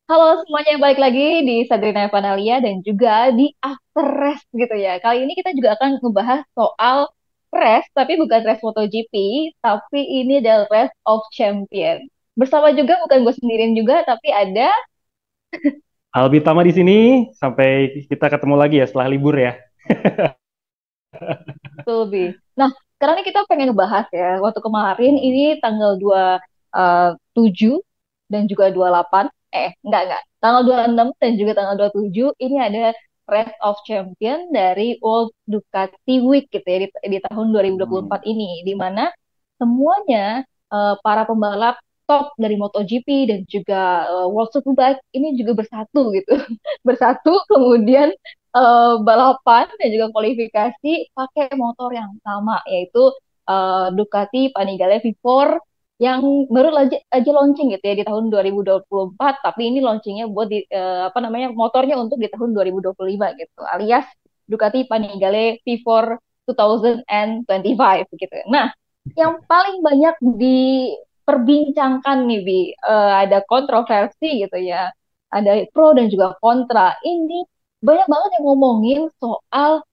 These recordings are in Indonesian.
Halo semuanya, balik lagi di Sadrina Evanalia dan juga di After Race gitu ya. Kali ini kita juga akan membahas soal race, tapi bukan race MotoGP, tapi ini adalah Race of Champion. Bersama juga bukan gue sendirian juga, tapi ada Albi Tama di sini sampai kita ketemu lagi ya setelah libur ya. Sulbi. Nah, sekarang ini kita pengen ngebahas ya. Waktu kemarin ini tanggal 27 dan juga 28. Enggak. Tanggal 26 dan juga tanggal 27 ini ada Race of Champion dari World Ducati Week gitu ya di tahun 2024 Hmm. ini di mana semuanya para pembalap top dari MotoGP dan juga World Superbike ini juga bersatu gitu. Bersatu kemudian balapan dan juga kualifikasi pakai motor yang sama yaitu Ducati Panigale V4 yang baru aja launching gitu ya di tahun 2024 tapi ini launchingnya buat di apa namanya motornya untuk di tahun 2025 gitu alias Ducati Panigale V4 2025 gitu. Nah, yang paling banyak diperbincangkan nih Bi, ada kontroversi gitu ya, ada pro dan juga kontra. Ini banyak banget yang ngomongin soal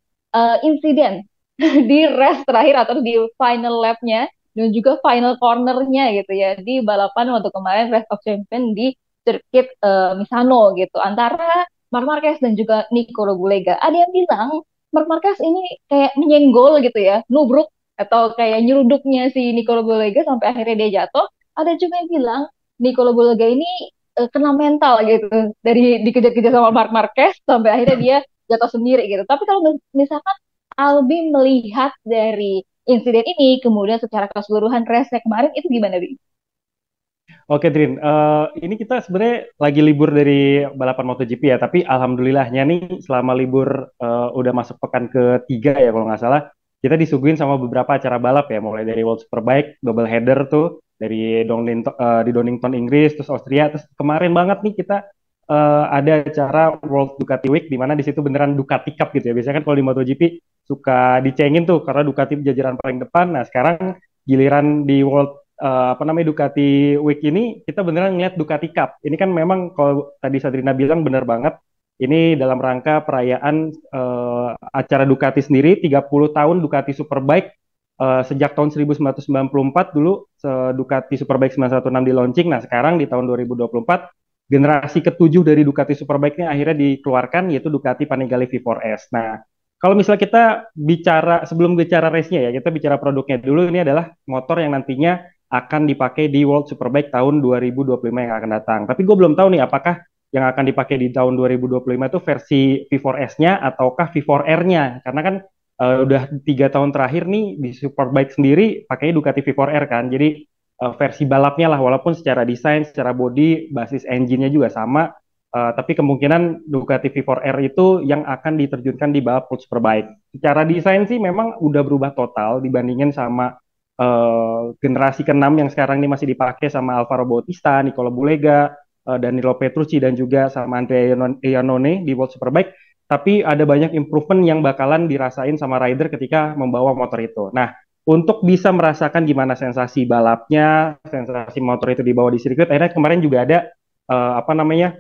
insiden di race terakhir atau di final lap-nya dan juga final corner-nya gitu ya di balapan waktu kemarin Race of Champions di sirkuit Misano gitu antara Marc Marquez dan juga Nico Robulega. Ada yang bilang Marc Marquez ini kayak menyenggol gitu ya, nubruk atau kayak nyeruduknya si Nico Robulega sampai akhirnya dia jatuh. Ada juga yang bilang Nico Robulega ini kena mental gitu dari dikejar-kejar sama Marc Marquez sampai akhirnya dia jatuh sendiri gitu. Tapi kalau misalkan Albi melihat dari insiden ini, kemudian secara keseluruhan race kemarin itu gimana, Bi? Oke, Drin. Ini kita sebenarnya lagi libur dari balapan MotoGP ya, tapi alhamdulillahnya nih selama libur udah masuk pekan ketiga ya kalau nggak salah, kita disuguhin sama beberapa acara balap ya, mulai dari World Superbike, double header tuh, dari di Donington Inggris, terus Austria, terus kemarin banget nih kita ada acara World Ducati Week, di mana di situ beneran Ducati Cup gitu ya. Biasanya kan kalau di MotoGP suka dicengin tuh karena Ducati jajaran paling depan. Nah sekarang giliran di apa namanya Ducati Week ini kita beneran ngeliat Ducati Cup. Ini kan memang kalau tadi Sadrina bilang bener banget. Ini dalam rangka perayaan acara Ducati sendiri 30 tahun Ducati Superbike sejak tahun 1994 dulu Ducati Superbike 916 di launching. Nah, sekarang di tahun 2024 generasi ketujuh dari Ducati Superbike-nya akhirnya dikeluarkan yaitu Ducati Panigale V4S. Nah, kalau misalnya kita bicara sebelum bicara race-nya ya, kita bicara produknya dulu. Ini adalah motor yang nantinya akan dipakai di World Superbike tahun 2025 yang akan datang. Tapi gue belum tahu nih apakah yang akan dipakai di tahun 2025 itu versi V4S-nya ataukah V4R-nya. Karena kan udah 3 tahun terakhir nih di Superbike sendiri pakainya Ducati V4R kan. Jadi versi balapnya lah, walaupun secara desain, secara body, basis engine-nya juga sama. Tapi kemungkinan Ducati V4R itu yang akan diterjunkan di balap World Superbike. Secara desain sih memang udah berubah total dibandingin sama generasi ke-6 yang sekarang ini masih dipakai sama Alvaro Bautista, Nicola Bulega, Danilo Petrucci dan juga sama Andrea Iannone di World Superbike. Tapi ada banyak improvement yang bakalan dirasain sama rider ketika membawa motor itu. Nah, untuk bisa merasakan gimana sensasi balapnya, sensasi motor itu dibawa di sirkuit, akhirnya kemarin juga ada apa namanya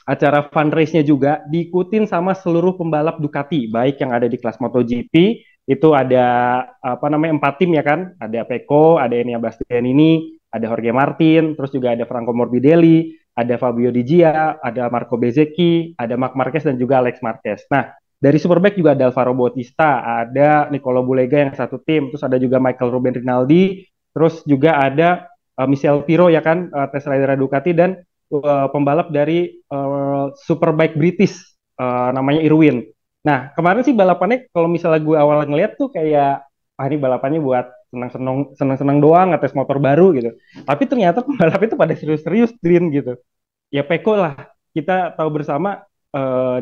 acara fun race-nya juga diikutin sama seluruh pembalap Ducati, baik yang ada di kelas MotoGP, itu ada apa namanya 4 tim ya kan, ada Pecco, ada Enea Bastianini, ada Jorge Martin, terus juga ada Franco Morbidelli, ada Fabio Di Gia, ada Marco Bezzecchi, ada Marc Marquez dan juga Alex Marquez. Nah, dari Superbike juga ada Alvaro Bautista, ada Nicolo Bulega yang satu tim, terus ada juga Michael Ruben Rinaldi, terus juga ada Michel Piro ya kan, test rider Ducati dan pembalap dari Superbike British namanya Irwin. Nah, kemarin sih balapannya kalau misalnya gue awal ngeliat tuh kayak ini balapannya buat senang-senang doang ngetes motor baru gitu. Tapi ternyata pembalap itu pada serius-serius Drin gitu. Ya Peko lah, kita tahu bersama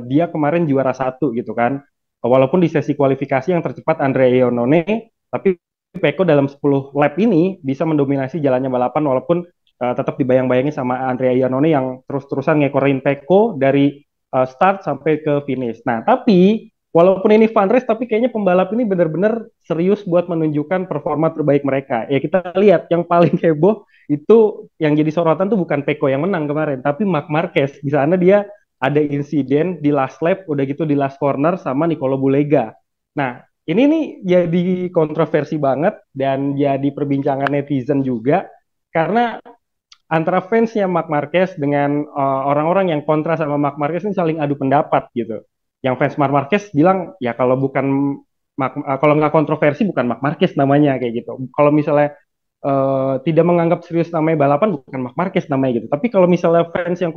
dia kemarin juara satu gitu kan. Walaupun di sesi kualifikasi yang tercepat Andrea Iannone, tapi Peko dalam 10 lap ini bisa mendominasi jalannya balapan walaupun tetap dibayang-bayangi sama Andrea Iannone yang terus-terusan ngekorin Peko dari start sampai ke finish. Nah, tapi walaupun ini fun race, tapi kayaknya pembalap ini benar-benar serius buat menunjukkan performa terbaik mereka. Ya kita lihat yang paling heboh itu yang jadi sorotan tuh bukan Pecco yang menang kemarin, tapi Marc Marquez. Di sana dia ada insiden di last lap, udah gitu di last corner sama Nicolo Bulega. Nah, ini nih jadi kontroversi banget dan jadi perbincangan netizen juga karena antara fansnya Marc Marquez dengan orang-orang yang kontra sama Marc Marquez ini saling adu pendapat gitu. Yang fans Marc Marquez bilang ya kalau bukan kalau nggak kontroversi bukan Marc Marquez namanya kayak gitu. Kalau misalnya tidak menganggap serius namanya balapan bukan Marc Marquez namanya gitu. Tapi kalau misalnya fans yang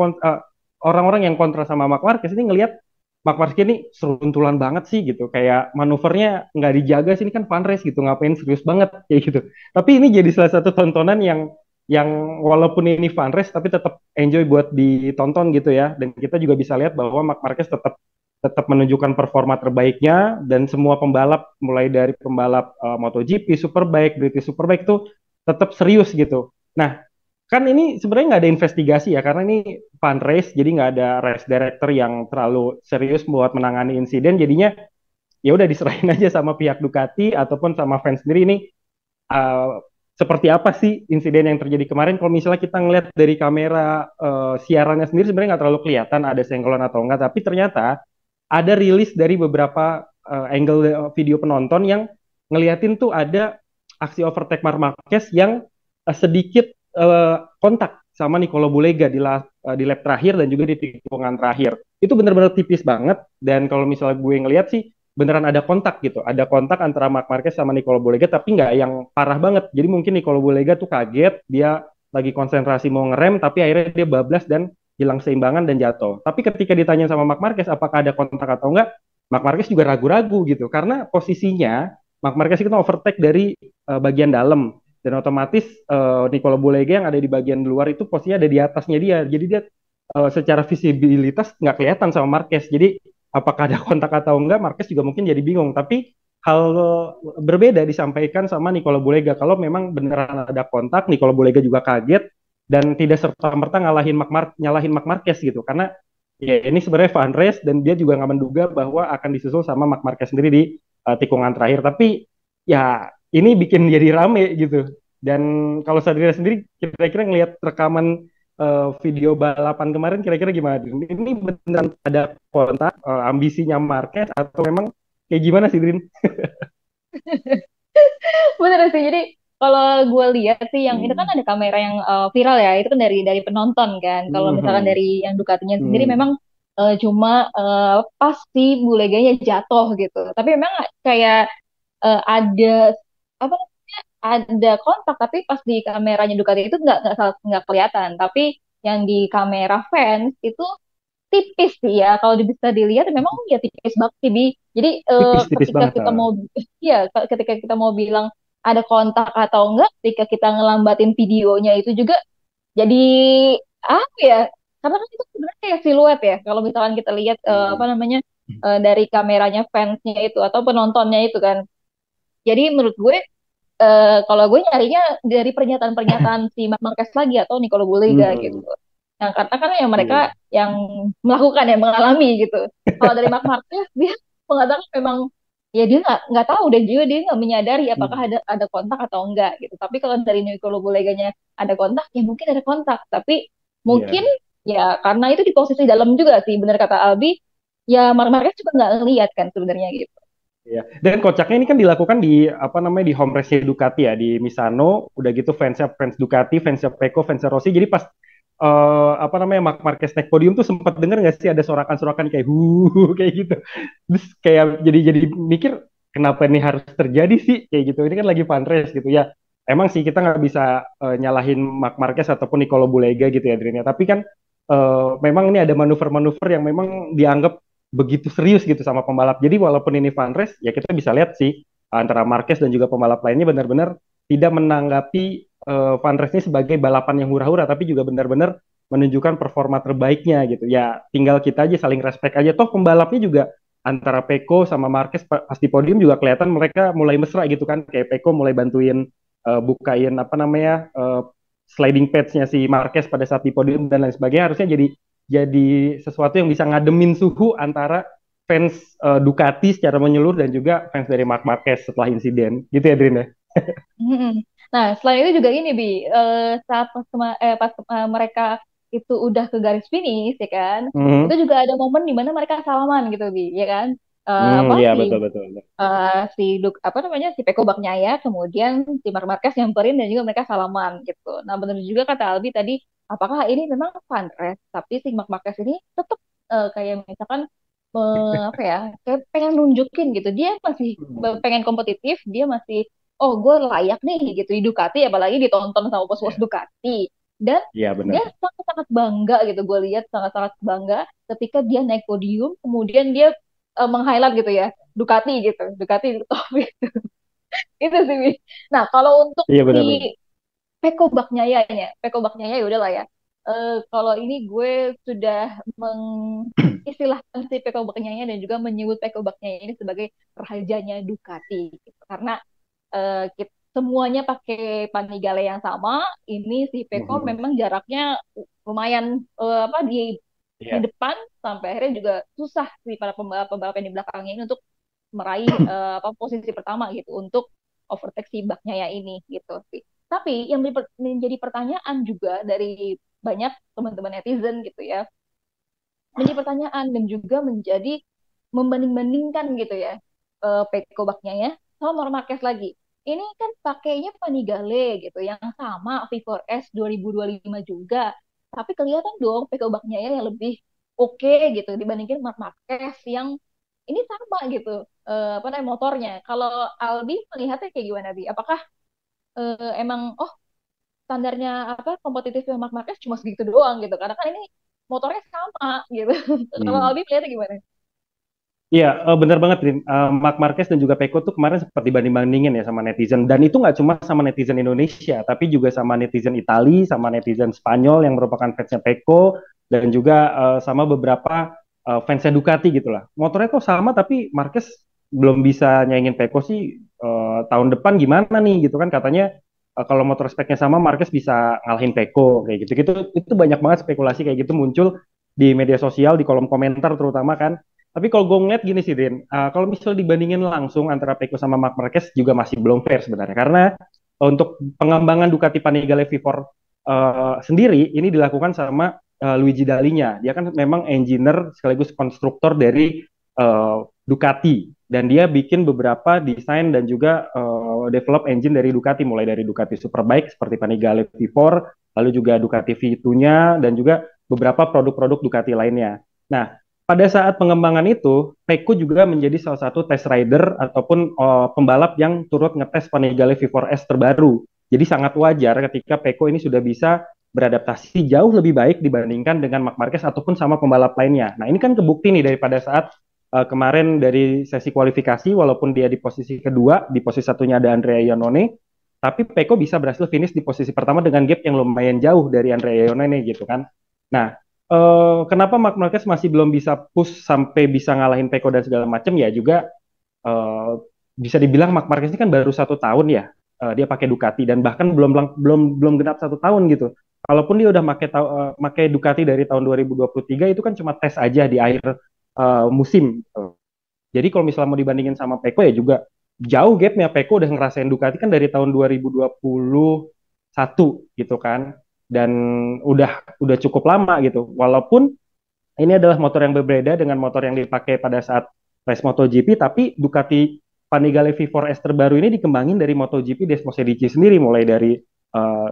orang-orang yang kontra sama Marc Marquez ini ngelihat Marc Marquez ini seruntulan banget sih gitu. Kayak manuvernya nggak dijaga sih ini kan fun race gitu. Ngapain serius banget kayak gitu. Tapi ini jadi salah satu tontonan yang walaupun ini fun race tapi tetap enjoy buat ditonton gitu ya. Dan kita juga bisa lihat bahwa Marc Marquez tetap tetap menunjukkan performa terbaiknya dan semua pembalap mulai dari pembalap MotoGP, Superbike, British Superbike itu tetap serius gitu. Nah, kan ini sebenarnya nggak ada investigasi ya karena ini fun race jadi nggak ada race director yang terlalu serius buat menangani insiden jadinya ya udah diserahin aja sama pihak Ducati ataupun sama fans sendiri ini uh, seperti apa sih insiden yang terjadi kemarin. Kalau misalnya kita ngeliat dari kamera siarannya sendiri sebenarnya nggak terlalu kelihatan ada senggolan atau enggak, tapi ternyata ada rilis dari beberapa angle video penonton yang ngeliatin tuh ada aksi overtake Marc Marquez yang sedikit kontak sama Nicolo Bulega di lap terakhir dan juga di tikungan terakhir. Itu benar-benar tipis banget dan kalau misalnya gue ngeliat sih beneran ada kontak gitu. Ada kontak antara Marc Marquez sama Nicolo Bulega tapi nggak yang parah banget. Jadi mungkin Nicolo Bulega tuh kaget, dia lagi konsentrasi mau ngerem tapi akhirnya dia bablas dan hilang seimbangan dan jatuh. Tapi ketika ditanya sama Marc Marquez apakah ada kontak atau enggak, Marc Marquez juga ragu-ragu gitu karena posisinya Marc Marquez itu overtake dari bagian dalam dan otomatis Nicolo Bulega yang ada di bagian luar itu posisinya ada di atasnya dia. Jadi dia secara visibilitas nggak kelihatan sama Marquez. Jadi apakah ada kontak atau enggak, Marquez juga mungkin jadi bingung. Tapi hal berbeda disampaikan sama Nicolo Bulega. Kalau memang beneran ada kontak, Nicolo Bulega juga kaget dan tidak serta-merta nyalahin Marc Marquez gitu. Karena ya ini sebenarnya fun race dan dia juga nggak menduga bahwa akan disusul sama Marc Marquez sendiri di tikungan terakhir. Tapi ya ini bikin jadi rame gitu. Dan kalau Sadria sendiri kira-kira ngelihat rekaman video balapan kemarin kira-kira gimana? Ini beneran ada kontak ambisinya Marquez atau memang kayak gimana sih Drin? Bener sih. Jadi kalau gue lihat sih yang itu kan ada kamera yang viral ya. Itu kan dari penonton kan. Kalau misalkan Mhm. dari yang Ducatinya sendiri Hmm. memang cuma pas si buleganya jatuh gitu. Tapi memang kayak ada apa namanya ada kontak tapi pas di kameranya Ducati itu nggak kelihatan. Tapi yang di kamera fans itu tipis sih ya kalau bisa dilihat memang ya tipis banget sih Bi. Jadi Tipis-tipis ketika banget. kita mau ya ketika kita mau bilang ada kontak atau enggak ketika kita ngelambatin videonya itu juga jadi apa ya karena kan itu sebenarnya kayak siluet ya kalau misalkan kita lihat apa Hmm. namanya dari kameranya fansnya itu atau penontonnya itu kan jadi menurut gue kalau gue nyarinya dari pernyataan-pernyataan si Mark Marquez lagi atau Nicolo Bulega gitu. Hmm. Yang karena kan yang mereka Iya. yang melakukan yang mengalami gitu. Kalau dari Mark Marquez dia mengatakan memang ya dia nggak tahu dan juga dia nggak menyadari apakah Hmm. ada kontak atau enggak gitu. Tapi kalau dari Nicolo Buleganya ada kontak ya mungkin ada kontak. Tapi mungkin Iya. ya karena itu di posisi dalam juga sih benar kata Albi. Ya Mark Marquez juga nggak ngeliat kan sebenarnya gitu. Iya. Dan kocaknya ini kan dilakukan di apa namanya di home race Ducati ya di Misano. Udah gitu fans Ducati, fansnya Pecco, fansnya Rossi. Jadi pas apa namanya Marc Marquez naik podium tuh sempat denger nggak sih ada sorakan-sorakan kayak kayak gitu. Terus kayak jadi mikir kenapa ini harus terjadi sih kayak gitu. Ini kan lagi fun race gitu ya. Emang sih kita nggak bisa nyalahin Marc Marquez ataupun Nicolo Bulega gitu ya Drin ya. Tapi kan memang ini ada manuver-manuver yang memang dianggap begitu serius gitu sama pembalap. Jadi walaupun ini fun race, ya kita bisa lihat sih antara Marquez dan juga pembalap lainnya benar-benar tidak menanggapi fun race ini sebagai balapan yang hura-hura, tapi juga benar-benar menunjukkan performa terbaiknya gitu. Ya tinggal kita aja saling respect aja. Toh pembalapnya juga antara Pecco sama Marquez pas di podium juga kelihatan mereka mulai mesra gitu kan. Kayak Pecco mulai bantuin bukain apa namanya sliding pads-nya si Marquez pada saat di podium dan lain sebagainya harusnya jadi sesuatu yang bisa ngademin suhu antara fans Ducati secara menyeluruh dan juga fans dari Marc Marquez setelah insiden. Gitu ya, Drin ya? Mm-mm. Nah, selain itu juga ini, Bi, saat pas mereka itu udah ke garis finish, ya kan, itu Mhm. juga ada momen di mana mereka salaman gitu, Bi, ya kan, Hmm, apa ya si betul betul. Betul. apa namanya si Peko Bagnaia, kemudian si Marc Marquez nyamperin dan juga mereka salaman gitu. Nah, benar juga kata Albi tadi, apakah ini memang fun race, tapi si Marc Marquez ini tetap kayak misalkan apa ya, kayak pengen nunjukin gitu, dia masih pengen kompetitif, dia masih oh gue layak nih gitu di Ducati, apalagi ditonton sama bos-bos Iya, Ducati, dan iya benar. dia sangat-sangat bangga gitu, gue lihat sangat-sangat bangga ketika dia naik podium, kemudian dia meng-highlight gitu ya Ducati gitu, Ducati top gitu. Itu sih. Wi. Nah, kalau untuk Iya si benar-benar. Peko Baknyaya ya udahlah ya. Kalau ini gue sudah mengistilahkan si Peko Baknyaya dan juga menyebut Peko Baknyaya ini sebagai rajanya Ducati gitu. Karena semuanya pakai Panigale yang sama. Ini si Peko Mhm. memang jaraknya lumayan apa di Iya. depan, sampai akhirnya juga susah sih para pembalap-pembalap yang di belakangnya ini untuk meraih apa posisi pertama gitu untuk overtake si Bagnaia ini gitu sih. Tapi yang menjadi pertanyaan juga dari banyak teman-teman netizen gitu ya, menjadi pertanyaan dan juga menjadi membanding-bandingkan gitu ya, Peko Bagnaia sama Marc Marquez lagi. Ini kan pakainya Panigale gitu yang sama V4S 2025 juga. Tapi kelihatan dong Peko Bagnaia yang lebih oke gitu dibandingin Marc Marquez yang ini sama gitu, apa namanya motornya. Kalau Albi melihatnya kayak gimana, Bi? Apakah emang oh standarnya apa kompetitifnya Marc Marquez cuma segitu doang gitu? Karena kan ini motornya sama gitu. Kalau Hmm. Albi melihatnya gimana? Iya, benar banget, Rin. Marc Marquez dan juga Peko tuh kemarin seperti banding-bandingin ya sama netizen. Dan itu nggak cuma sama netizen Indonesia, tapi juga sama netizen Itali, sama netizen Spanyol yang merupakan fansnya Peko, dan juga sama beberapa fansnya Ducati gitu lah. Motornya kok sama, tapi Marquez belum bisa nyaingin Peko sih. Tahun depan gimana nih gitu kan katanya kalau motor speknya sama Marquez bisa ngalahin Peko kayak gitu. Itu banyak banget spekulasi kayak gitu muncul di media sosial, di kolom komentar terutama kan. Tapi kalau gue ngeliat gini sih, Din, kalau misal dibandingin langsung antara Peko sama Marc Marquez juga masih belum fair sebenarnya. Karena untuk pengembangan Ducati Panigale V4 sendiri, ini dilakukan sama Luigi Dalinya. Dia kan memang engineer sekaligus konstruktor dari Ducati. Dan dia bikin beberapa desain dan juga develop engine dari Ducati, mulai dari Ducati Superbike seperti Panigale V4, lalu juga Ducati V2-nya, dan juga beberapa produk-produk Ducati lainnya. Nah, pada saat pengembangan itu, Peko juga menjadi salah satu test rider ataupun pembalap yang turut ngetes Panigale V4S terbaru. Jadi sangat wajar ketika Peko ini sudah bisa beradaptasi jauh lebih baik dibandingkan dengan Marc Marquez ataupun sama pembalap lainnya. Nah ini kan kebukti nih daripada saat kemarin dari sesi kualifikasi, walaupun dia di posisi kedua, di posisi satunya ada Andrea Iannone, tapi Peko bisa berhasil finish di posisi pertama dengan gap yang lumayan jauh dari Andrea Iannone gitu kan. Nah, kenapa Marc Marquez masih belum bisa push sampai bisa ngalahin Peko dan segala macam ya juga uh, bisa dibilang Marc Marquez ini kan baru 1 tahun ya dia pakai Ducati dan bahkan belum genap 1 tahun gitu. Kalaupun dia udah pakai Ducati dari tahun 2023 itu kan cuma tes aja di akhir musim. Jadi kalau misalnya mau dibandingin sama Peko ya juga jauh gapnya. Peko udah ngerasain Ducati kan dari tahun 2021 gitu kan dan udah cukup lama gitu. Walaupun ini adalah motor yang berbeda dengan motor yang dipakai pada saat race MotoGP, tapi Ducati Panigale V4S terbaru ini dikembangin dari MotoGP Desmosedici sendiri, mulai dari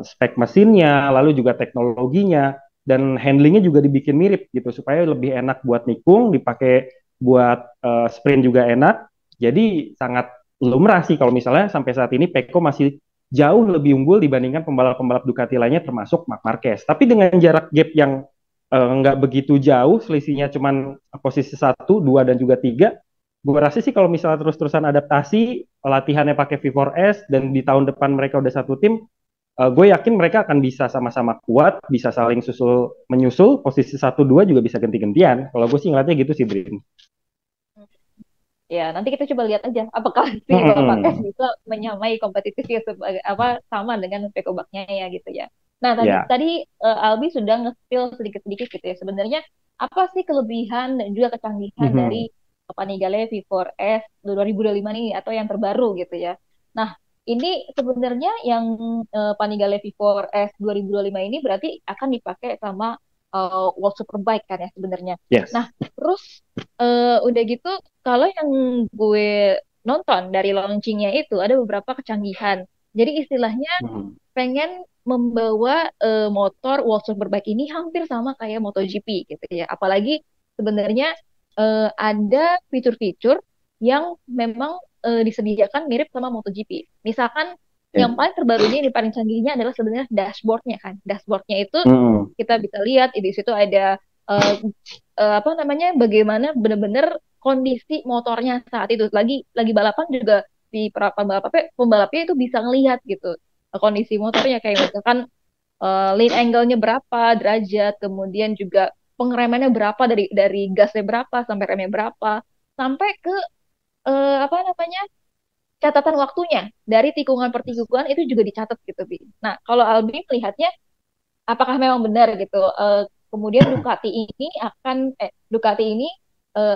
spek mesinnya, lalu juga teknologinya, dan handlingnya juga dibikin mirip gitu, supaya lebih enak buat nikung, dipakai buat sprint juga enak. Jadi sangat lumrah sih kalau misalnya sampai saat ini Pecco masih jauh lebih unggul dibandingkan pembalap-pembalap Ducati lainnya termasuk Marc Marquez. Tapi dengan jarak gap yang nggak begitu jauh, selisihnya cuman posisi 1, 2, dan juga 3. Gue rasa sih kalau misalnya terus-terusan adaptasi, latihannya pakai V4S, dan di tahun depan mereka udah satu tim, gue yakin mereka akan bisa sama-sama kuat, bisa saling menyusul, posisi 1, 2 juga bisa ganti-gantian. Kalau gue sih ngeliatnya gitu sih, Dream. Ya, nanti kita coba lihat aja apakah si Marc Marquez Hmm, bisa menyamai kompetitifnya sebagai apa sama dengan Peko Bagnaia gitu ya. Nah, tadi ya. tadi Albi sudah nge-spill sedikit-sedikit gitu ya. Sebenarnya apa sih kelebihan dan juga kecanggihan dari Mhm. Panigale V4S 2025 ini atau yang terbaru gitu ya. Nah, ini sebenarnya yang Panigale V4S 2025 ini berarti akan dipakai sama World Superbike kan ya sebenarnya. Yes. Nah, terus udah gitu kalau yang gue nonton dari launchingnya itu ada beberapa kecanggihan. Jadi istilahnya Hmm. pengen membawa motor World Superbike ini hampir sama kayak MotoGP gitu ya. Apalagi sebenarnya ada fitur-fitur yang memang disediakan mirip sama MotoGP. Misalkan Ya. yang paling terbarunya, yang paling canggihnya adalah sebenarnya dashboardnya kan. Dashboardnya itu Hmm. kita bisa lihat di situ ada eh, apa namanya bagaimana benar-benar kondisi motornya saat itu lagi balapan juga di para pembalapnya itu bisa ngelihat gitu kondisi motornya kayak misalkan lead angle-nya berapa derajat, kemudian juga pengeremannya berapa dari gasnya berapa sampai remnya berapa, sampai ke apa namanya catatan waktunya dari tikungan per tikungan itu juga dicatat gitu, Bi. Nah, kalau Albi melihatnya apakah memang benar gitu? Kemudian Ducati ini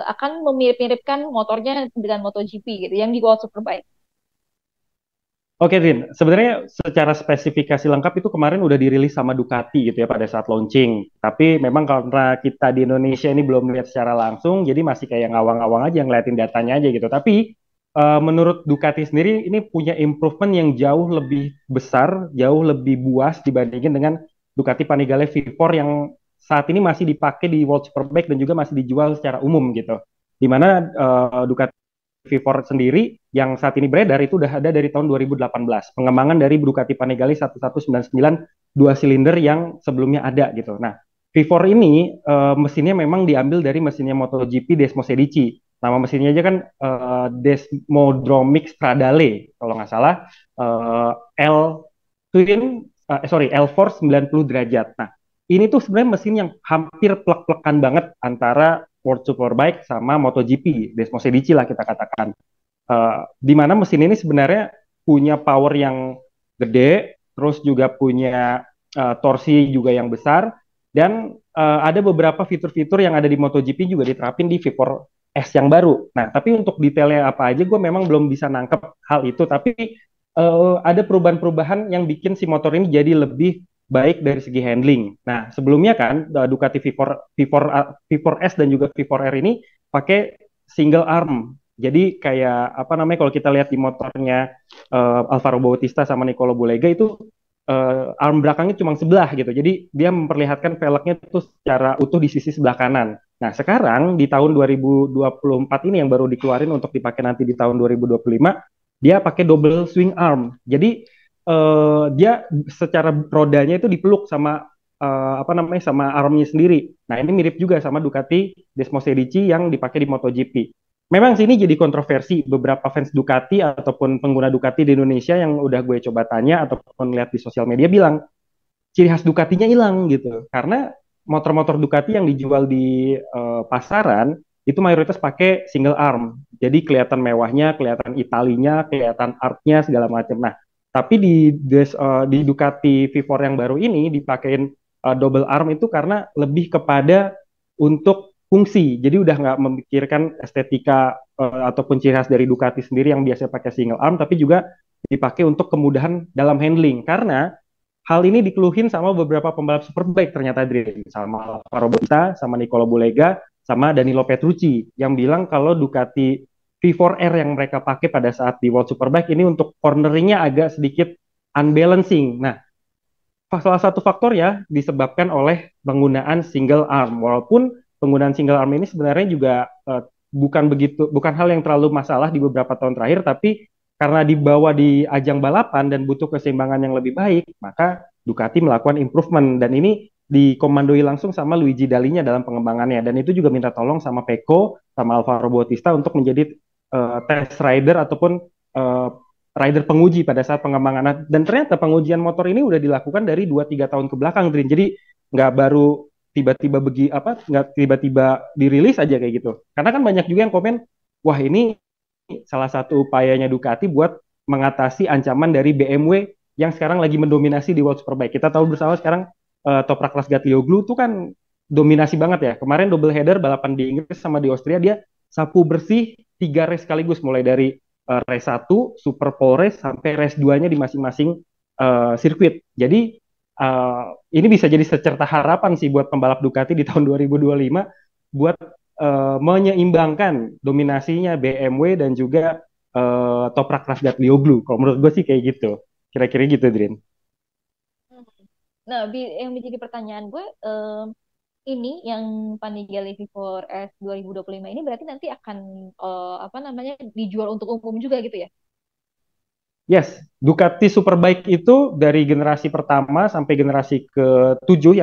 akan memirip-miripkan motornya dengan MotoGP gitu, yang di World Superbike. Oke, Rin. Sebenarnya secara spesifikasi lengkap itu kemarin udah dirilis sama Ducati gitu ya pada saat launching. Tapi memang karena kita di Indonesia ini belum lihat secara langsung, jadi masih kayak ngawang-ngawang aja ngeliatin datanya aja gitu. Tapi menurut Ducati sendiri ini punya improvement yang jauh lebih besar, jauh lebih buas dibandingin dengan Ducati Panigale V4 yang saat ini masih dipakai di World Superbike dan juga masih dijual secara umum gitu. Di mana Ducati V4 sendiri yang saat ini beredar itu udah ada dari tahun 2018. Pengembangan dari Ducati Panigale 1199 dua silinder yang sebelumnya ada gitu. Nah, V4 ini mesinnya memang diambil dari mesinnya MotoGP Desmo Sedici. Nama mesinnya aja kan Desmodromic Stradale kalau nggak salah L Twin L Force 90 derajat. Nah, ini tuh sebenarnya mesin yang hampir plek-plekan banget antara World Superbike sama MotoGP, Desmo Sedici lah kita katakan. Di mana mesin ini sebenarnya punya power yang gede, terus juga punya torsi juga yang besar, dan ada beberapa fitur-fitur yang ada di MotoGP juga diterapin di V4S yang baru. Nah, tapi untuk detailnya apa aja, gue memang belum bisa nangkep hal itu, tapi ada perubahan-perubahan yang bikin si motor ini jadi lebih baik dari segi handling. Nah, sebelumnya kan Ducati V4S dan juga V4R ini pakai single arm. Jadi kayak apa namanya kalau kita lihat di motornya Alvaro Bautista sama Nicolo Bulega itu arm belakangnya cuma sebelah gitu. Jadi dia memperlihatkan velgnya itu secara utuh di sisi sebelah kanan. Nah, sekarang di tahun 2024 ini yang baru dikeluarin untuk dipakai nanti di tahun 2025, dia pakai double swing arm. Jadi dia secara rodanya itu dipeluk sama apa namanya sama armnya sendiri. Nah, ini mirip juga sama Ducati Desmo Sedici yang dipakai di MotoGP. Memang sini jadi kontroversi beberapa fans Ducati ataupun pengguna Ducati di Indonesia yang udah gue coba tanya ataupun lihat di sosial media bilang ciri khas Ducatinya hilang gitu. Karena motor-motor Ducati yang dijual di pasaran itu mayoritas pakai single arm. Jadi kelihatan mewahnya, kelihatan Italinya, kelihatan artnya segala macam. Nah, tapi di Ducati V4 yang baru ini dipakein double arm itu karena lebih kepada untuk fungsi. Jadi udah nggak memikirkan estetika ataupun ciri khas dari Ducati sendiri yang biasanya pakai single arm, tapi juga dipakai untuk kemudahan dalam handling. Karena hal ini dikeluhin sama beberapa pembalap superbike ternyata Dri, sama Alvaro Bautista, sama Nicolo Bulega, sama Danilo Petrucci yang bilang kalau Ducati V4R yang mereka pakai pada saat di World Superbike ini untuk corneringnya agak sedikit unbalancing. Nah, salah satu faktor ya disebabkan oleh penggunaan single arm. Walaupun penggunaan single arm ini sebenarnya juga bukan hal yang terlalu masalah di beberapa tahun terakhir, tapi karena dibawa di ajang balapan dan butuh keseimbangan yang lebih baik, maka Ducati melakukan improvement dan ini dikomandoi langsung sama Luigi Dalinya dalam pengembangannya dan itu juga minta tolong sama Pecco sama Alvaro Bautista untuk menjadi test rider ataupun uh, rider penguji pada saat pengembangan dan ternyata pengujian motor ini udah dilakukan dari 2-3 tahun ke belakang Drin. Jadi nggak baru tiba-tiba nggak tiba-tiba dirilis aja kayak gitu karena kan banyak juga yang komen wah ini salah satu upayanya Ducati buat mengatasi ancaman dari BMW yang sekarang lagi mendominasi di World Superbike. Kita tahu bersama sekarang Toprak Razgatlioglu tuh kan dominasi banget ya. Kemarin double header balapan di Inggris sama di Austria dia sapu bersih 3 race sekaligus, mulai dari race 1, Super Pole Race, sampai race 2-nya di masing-masing sirkuit. Jadi ini bisa jadi secerta harapan sih buat pembalap Ducati di tahun 2025 buat menyeimbangkan dominasinya BMW dan juga Toprak Razgatlioglu. Kalau menurut gue sih kayak gitu. Kira-kira gitu, Drin. Nah, yang menjadi pertanyaan gue, ini yang Panigale V4S 2025 ini berarti nanti akan apa namanya dijual untuk umum juga gitu ya? Yes, Ducati Superbike itu dari generasi pertama sampai generasi ke-7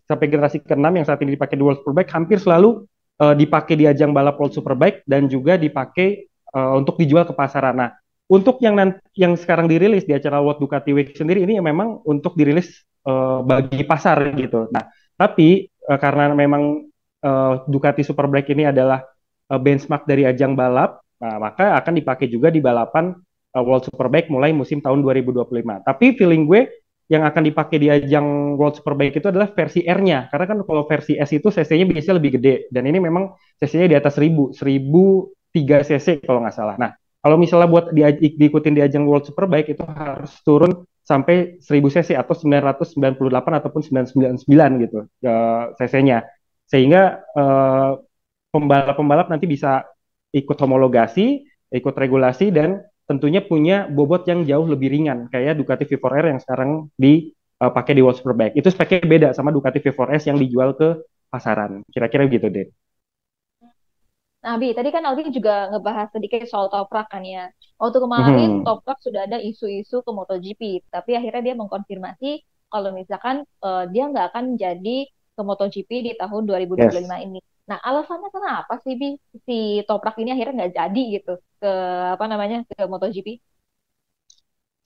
sampai generasi ke-6 yang saat ini dipakai di World Superbike hampir selalu dipakai di ajang balap World Superbike dan juga dipakai untuk dijual ke pasaran. Nah, untuk yang sekarang dirilis di acara World Ducati Week sendiri ini memang untuk dirilis bagi pasar gitu. Nah, tapi karena memang Ducati Superbike ini adalah benchmark dari ajang balap, nah, maka akan dipakai juga di balapan World Superbike mulai musim tahun 2025. Tapi feeling gue yang akan dipakai di ajang World Superbike itu adalah versi R-nya. Karena kan kalau versi S itu cc-nya biasanya lebih gede. Dan ini memang cc-nya di atas 1003 cc kalau nggak salah. Nah, kalau misalnya buat diikutin di ajang World Superbike itu harus turun sampai 1000 cc atau 998 ataupun 999 gitu cc-nya. Sehingga pembalap-pembalap nanti bisa ikut homologasi, ikut regulasi, dan tentunya punya bobot yang jauh lebih ringan kayak Ducati V4R yang sekarang dipakai di World Superbike. Itu speknya beda sama Ducati V4S yang dijual ke pasaran. Kira-kira gitu deh. Nah, Bi, tadi kan Aldi juga ngebahas sedikit soal Toprak kan ya. Waktu kemarin Mhm. Toprak sudah ada isu-isu ke MotoGP, tapi akhirnya dia mengkonfirmasi kalau misalkan dia nggak akan jadi ke MotoGP di tahun Yes. 2025 ini. Nah, alasannya kenapa sih, Bi, si Toprak ini akhirnya nggak jadi gitu ke apa namanya ke MotoGP?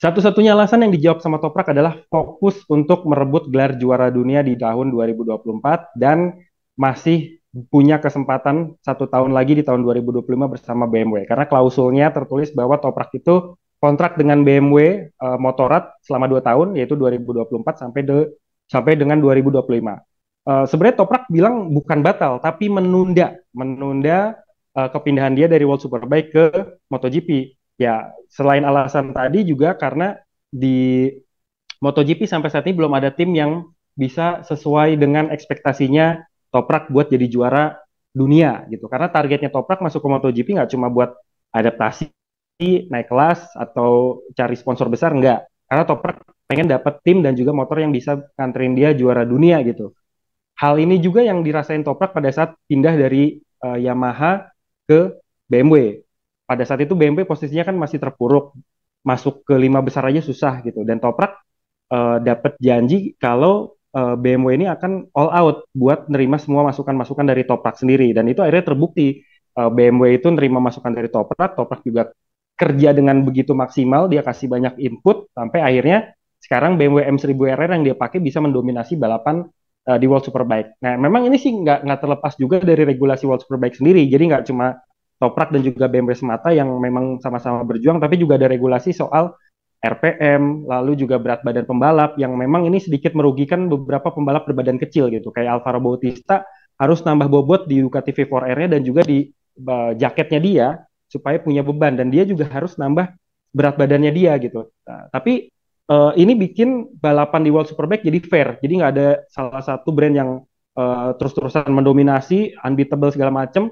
Satu-satunya alasan yang dijawab sama Toprak adalah fokus untuk merebut gelar juara dunia di tahun 2024 dan masih punya kesempatan 1 tahun lagi di tahun 2025 bersama BMW. Karena klausulnya tertulis bahwa Toprak itu kontrak dengan BMW Motorrad selama 2 tahun, yaitu 2024 sampai dengan 2025. Sebenarnya Toprak bilang bukan batal, tapi menunda kepindahan dia dari World Superbike ke MotoGP. Ya, selain alasan tadi juga karena di MotoGP sampai saat ini belum ada tim yang bisa sesuai dengan ekspektasinya Toprak buat jadi juara dunia gitu. Karena targetnya Toprak masuk ke MotoGP nggak cuma buat adaptasi, naik kelas atau cari sponsor besar, enggak. Karena Toprak pengen dapat tim dan juga motor yang bisa nganterin dia juara dunia gitu. Hal ini juga yang dirasain Toprak pada saat pindah dari Yamaha ke BMW. Pada saat itu BMW posisinya kan masih terpuruk, masuk ke 5 besar aja susah gitu. Dan Toprak dapat janji kalau BMW ini akan all out buat nerima semua masukan-masukan dari Toprak sendiri. Dan itu akhirnya terbukti. BMW itu nerima masukan dari Toprak, Toprak juga kerja dengan begitu maksimal, dia kasih banyak input, sampai akhirnya sekarang BMW M1000RR yang dia pakai bisa mendominasi balapan di World Superbike. Nah, memang ini sih nggak terlepas juga dari regulasi World Superbike sendiri. Jadi nggak cuma Toprak dan juga BMW semata yang memang sama-sama berjuang, tapi juga ada regulasi soal RPM, lalu juga berat badan pembalap yang memang ini sedikit merugikan beberapa pembalap berbadan kecil gitu. Kayak Alvaro Bautista harus nambah bobot di Ducati V4R-nya dan juga di jaketnya dia supaya punya beban dan dia juga harus nambah berat badannya dia gitu. Nah, tapi ini bikin balapan di World Superbike jadi fair. Jadi nggak ada salah satu brand yang terus-terusan mendominasi, unbeatable segala macam.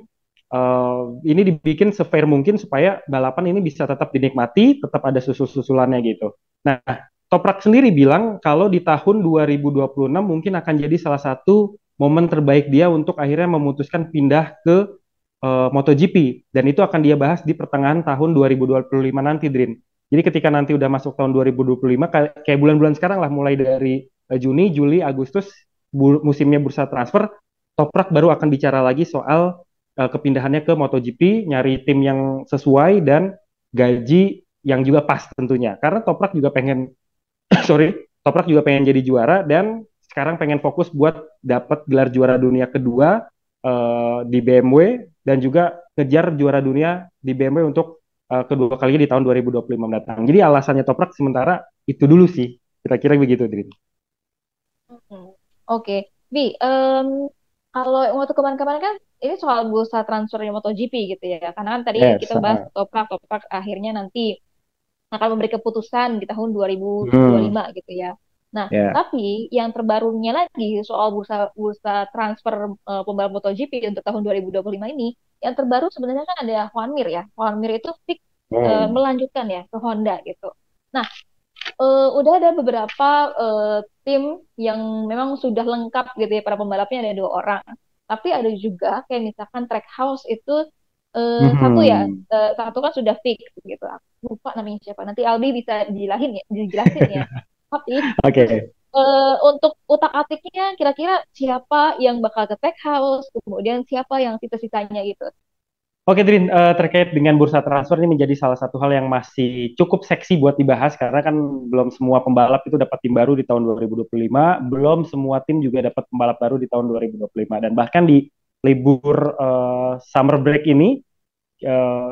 Ini dibikin sefair mungkin supaya balapan ini bisa tetap dinikmati, tetap ada susul-susulannya gitu. Nah, Toprak sendiri bilang kalau di tahun 2026 mungkin akan jadi salah satu momen terbaik dia untuk akhirnya memutuskan pindah ke MotoGP dan itu akan dia bahas di pertengahan tahun 2025 nanti, Drin. Jadi ketika nanti udah masuk tahun 2025 kayak bulan-bulan sekarang lah mulai dari Juni, Juli, Agustus musimnya bursa transfer, Toprak baru akan bicara lagi soal kepindahannya ke MotoGP, nyari tim yang sesuai dan gaji yang juga pas tentunya. Karena Toprak juga pengen sorry, Toprak juga pengen jadi juara dan sekarang pengen fokus buat dapat gelar juara dunia kedua di BMW dan juga ngejar juara dunia di BMW untuk kedua kalinya di tahun 2025 mendatang. Jadi alasannya Toprak sementara itu dulu sih. Kira-kira begitu, Drin. Hmm. Oke, Bi, kalau waktu kemarin-kemarin kan ini soal bursa transfernya MotoGP gitu ya. Karena kan tadi Yes. kita bahas toprak-toprak akhirnya nanti akan memberi keputusan di tahun Hmm, 2025 gitu ya. Nah, ya. tapi yang terbarunya lagi soal bursa bursa transfer pembalap MotoGP untuk tahun 2025 ini, yang terbaru sebenarnya kan ada Juan Mir ya. Juan Mir itu fix Hmm. melanjutkan ya ke Honda gitu. Nah, udah ada beberapa tim yang memang sudah lengkap gitu ya, para pembalapnya ada 2 orang. Tapi ada juga kayak misalkan Trackhouse itu satu ya, Mhm. satu kan sudah fix gitu. Aku lupa namanya siapa. Nanti Albi bisa dijelasin ya. Tapi Oke. untuk utak-atiknya kira-kira siapa yang bakal ke Trackhouse, kemudian siapa yang sisa-sisanya gitu. Oke, Drin, terkait dengan bursa transfer ini menjadi salah satu hal yang masih cukup seksi buat dibahas karena kan belum semua pembalap itu dapat tim baru di tahun 2025, belum semua tim juga dapat pembalap baru di tahun 2025 dan bahkan di libur summer break ini eh,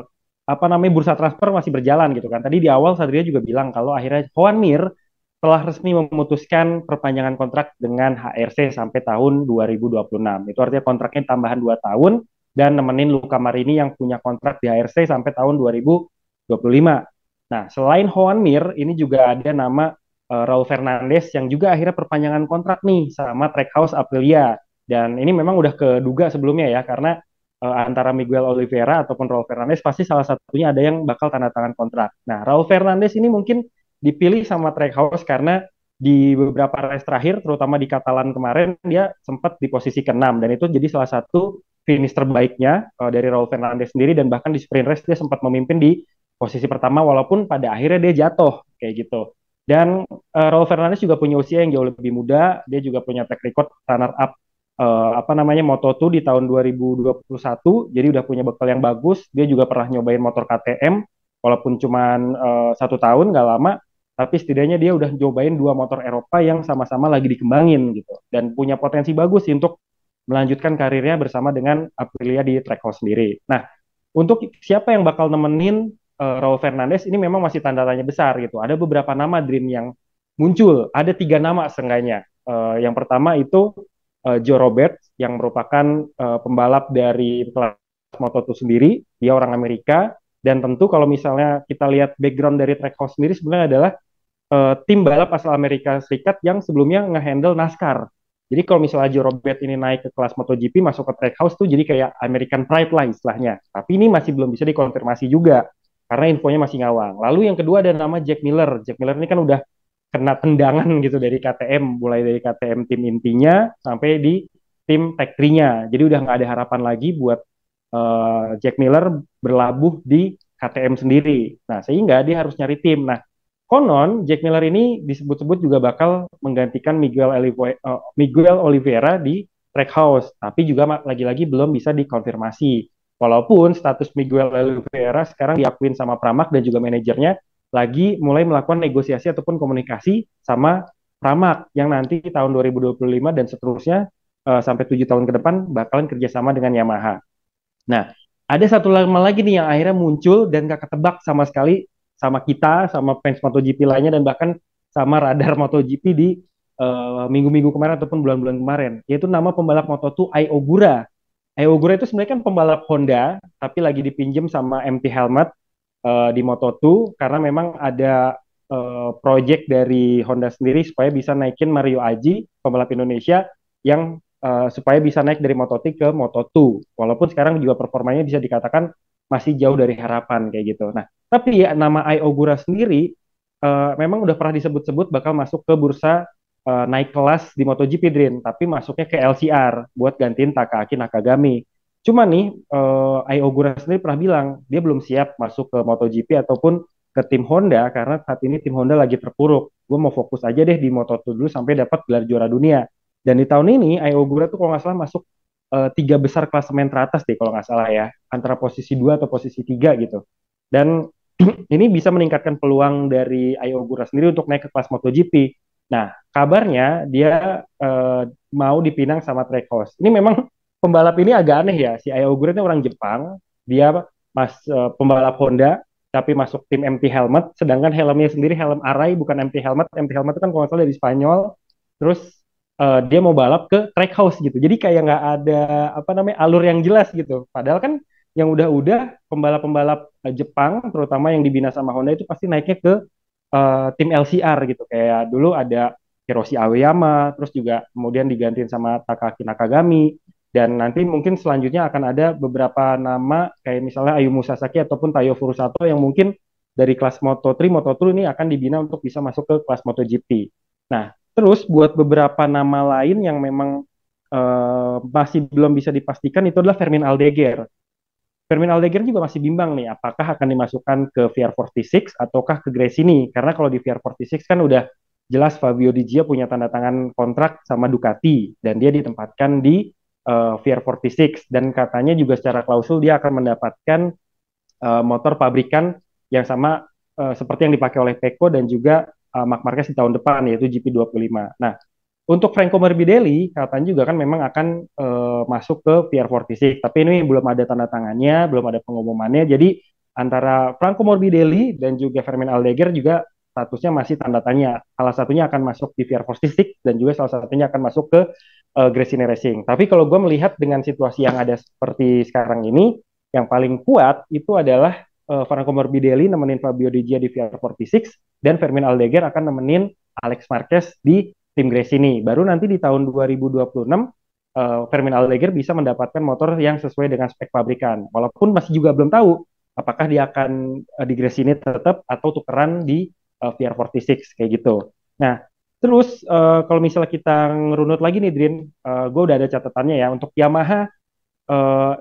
apa namanya bursa transfer masih berjalan gitu kan. Tadi di awal Satria juga bilang kalau akhirnya Juan Mir telah resmi memutuskan perpanjangan kontrak dengan HRC sampai tahun 2026. Itu artinya kontraknya tambahan 2 tahun dan nemenin Luca Marini yang punya kontrak di HRC sampai tahun 2025. Nah, selain Juan Mir, ini juga ada nama Raul Fernandez yang juga akhirnya perpanjangan kontrak nih sama Trackhouse Aprilia. Dan ini memang udah keduga sebelumnya ya, karena antara Miguel Oliveira ataupun Raul Fernandez pasti salah satunya ada yang bakal tanda tangan kontrak. Nah, Raul Fernandez ini mungkin dipilih sama Trackhouse karena di beberapa race terakhir, terutama di Catalan kemarin, dia sempat di posisi ke-6 dan itu jadi salah satu finish terbaiknya dari Raul Fernandez sendiri dan bahkan di sprint race dia sempat memimpin di posisi pertama walaupun pada akhirnya dia jatuh kayak gitu. Dan Raul Fernandez juga punya usia yang jauh lebih muda, dia juga punya track record runner up apa namanya Moto2 di tahun 2021, jadi udah punya bekal yang bagus. Dia juga pernah nyobain motor KTM, walaupun cuma 1 tahun nggak lama, tapi setidaknya dia udah nyobain 2 motor Eropa yang sama-sama lagi dikembangin gitu, dan punya potensi bagus sih untuk melanjutkan karirnya bersama dengan Aprilia di Trackhouse sendiri. Nah, untuk siapa yang bakal nemenin Raul Fernandez ini memang masih tanda tanya besar gitu. Ada beberapa nama Dream yang muncul, ada 3 nama seenggaknya. Yang pertama itu Joe Roberts yang merupakan pembalap dari kelas Moto2 sendiri, dia orang Amerika dan tentu kalau misalnya kita lihat background dari Trackhouse sendiri sebenarnya adalah tim balap asal Amerika Serikat yang sebelumnya ngehandle NASCAR. Jadi kalau misalnya Joe Robert ini naik ke kelas MotoGP masuk ke Trackhouse tuh jadi kayak American Pride lah istilahnya. Tapi ini masih belum bisa dikonfirmasi juga karena infonya masih ngawang. Lalu yang kedua ada nama Jack Miller. Jack Miller ini kan udah kena tendangan gitu dari KTM, mulai dari KTM tim intinya sampai di tim Tech 3-nya. Jadi udah nggak ada harapan lagi buat Jack Miller berlabuh di KTM sendiri. Nah, sehingga dia harus nyari tim. Nah, konon Jack Miller ini disebut-sebut juga bakal menggantikan Miguel Oliveira di Trackhouse, tapi juga lagi-lagi belum bisa dikonfirmasi. Walaupun status Miguel Oliveira sekarang diakuin sama Pramac dan juga manajernya lagi mulai melakukan negosiasi ataupun komunikasi sama Pramac yang nanti tahun 2025 dan seterusnya sampai 7 tahun ke depan bakalan kerjasama dengan Yamaha. Nah, ada satu nama lagi nih yang akhirnya muncul dan gak ketebak sama sekali sama kita, sama fans MotoGP lainnya, dan bahkan sama radar MotoGP di minggu-minggu kemarin ataupun bulan-bulan kemarin, yaitu nama pembalap Moto2 Ai Ogura. Ai Ogura itu sebenarnya kan pembalap Honda, tapi lagi dipinjem sama MT Helmet di Moto2 karena memang ada project dari Honda sendiri supaya bisa naikin Mario Aji, pembalap Indonesia yang supaya bisa naik dari Moto3 ke Moto2. Walaupun sekarang juga performanya bisa dikatakan masih jauh dari harapan kayak gitu. Nah, tapi ya nama Ai Ogura sendiri memang udah pernah disebut-sebut bakal masuk ke bursa naik kelas di MotoGP Drin, tapi masuknya ke LCR buat gantiin Takaaki Nakagami. Cuma nih, Ai Ogura sendiri pernah bilang dia belum siap masuk ke MotoGP ataupun ke tim Honda karena saat ini tim Honda lagi terpuruk. Gue mau fokus aja deh di Moto2 dulu sampai dapat gelar juara dunia. Dan di tahun ini Ai Ogura tuh kalau nggak salah masuk 3 besar klasemen teratas deh kalau nggak salah ya, antara posisi 2 atau posisi 3 gitu. Dan ini bisa meningkatkan peluang dari Ai Ogura sendiri untuk naik ke kelas MotoGP. Nah, kabarnya dia mau dipinang sama Trackhouse. Ini memang pembalap ini agak aneh ya. Si Ai Ogura ini orang Jepang, dia pembalap Honda, tapi masuk tim MT Helmet, sedangkan helmnya sendiri helm Arai bukan MT Helmet. MT Helmet itu kan kalau nggak salah dari Spanyol. Terus dia mau balap ke trackhouse gitu. Jadi kayak nggak ada apa namanya alur yang jelas gitu. Padahal kan yang udah-udah pembalap-pembalap Jepang, terutama yang dibina sama Honda itu pasti naiknya ke tim LCR gitu. Kayak dulu ada Hiroshi Aoyama, terus juga kemudian digantiin sama Takaki Nakagami. Dan nanti mungkin selanjutnya akan ada beberapa nama kayak misalnya Ayumu Sasaki ataupun Taiyo Furusato yang mungkin dari kelas Moto3, Moto2 ini akan dibina untuk bisa masuk ke kelas MotoGP. Nah, terus buat beberapa nama lain yang memang masih belum bisa dipastikan itu adalah Fermin Aldeguer. Fermin Aldeguer juga masih bimbang nih, apakah akan dimasukkan ke VR46 ataukah ke Gresini? Karena kalau di VR46 kan udah jelas Fabio Di Gio punya tanda tangan kontrak sama Ducati dan dia ditempatkan di VR46 dan katanya juga secara klausul dia akan mendapatkan motor pabrikan yang sama seperti yang dipakai oleh Pecco dan juga Marc Marquez di tahun depan yaitu GP25. Nah, untuk Franco Morbidelli katanya juga kan memang akan masuk ke PR46, tapi ini belum ada tanda tangannya, belum ada pengumumannya. Jadi antara Franco Morbidelli dan juga Fermin Aldeguer juga statusnya masih tanda tanya. Salah satunya akan masuk di PR46 dan juga salah satunya akan masuk ke Gresini Racing. Tapi kalau gue melihat dengan situasi yang ada seperti sekarang ini, yang paling kuat itu adalah Franco Morbidelli nemenin Fabio Di Gio di VR46 dan Fermin Aldeguer akan nemenin Alex Marquez di tim Gresini. Baru nanti di tahun 2026 Fermin Aldeguer bisa mendapatkan motor yang sesuai dengan spek pabrikan. Walaupun masih juga belum tahu apakah dia akan di Gresini tetap atau tukeran di VR46 kayak gitu. Nah, terus kalau misalnya kita ngerunut lagi nih, Drin, gue udah ada catatannya ya. Untuk Yamaha,